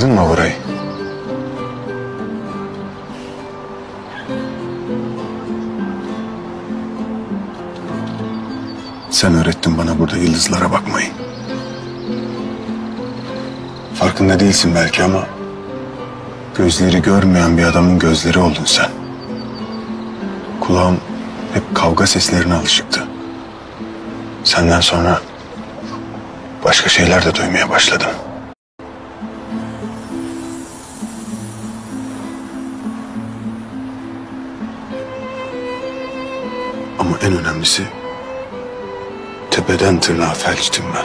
Hatırladın mı burayı? Sen öğrettin bana burada yıldızlara bakmayı. Farkında değilsin belki ama gözleri görmeyen bir adamın gözleri oldun sen. Kulağım hep kavga seslerine alışıktı. Senden sonra başka şeyler de duymaya başladım. Ama en önemlisi tepeden tırnağa felçtim ben.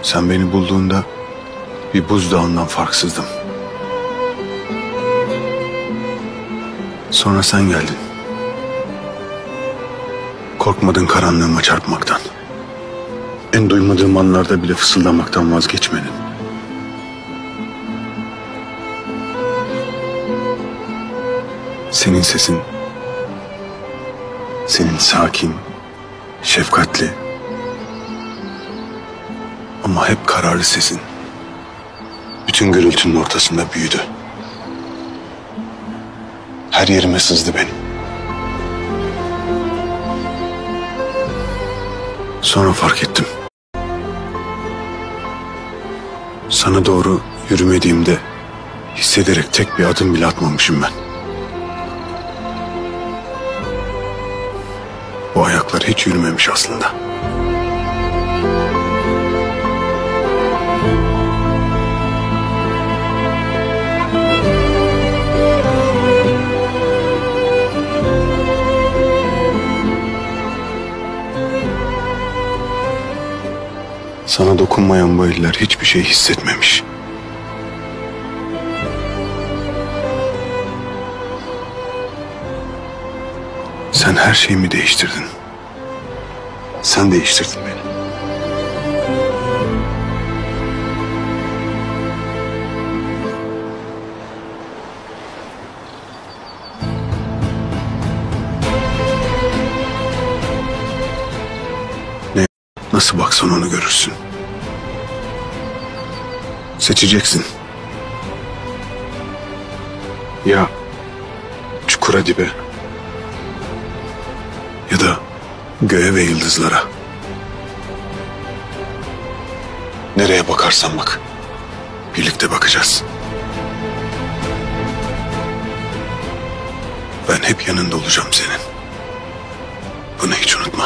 Sen beni bulduğunda bir buzdağından farksızdım. Sonra sen geldin. Korkmadın karanlığıma çarpmaktan. En duymadığım anlarda bile fısıldamaktan vazgeçmedin. Senin sesin, senin sakin, şefkatli ama hep kararlı sesin bütün gürültünün ortasında büyüdü. Her yerime sızdı benim. Sonra fark ettim. Sana doğru yürümediğimde hissederek tek bir adım bile atmamışım ben. Bu ayaklar hiç yürümemiş aslında. Sana dokunmayan bu eller hiçbir şey hissetmemiş. Sen her şeyimi değiştirdin. Sen değiştirdin beni. Nasıl baksan onu görürsün. Seçeceksin. Ya çukura dibe ya da göğe ve yıldızlara. Nereye bakarsan bak. Birlikte bakacağız. Ben hep yanında olacağım senin. Bunu hiç unutma.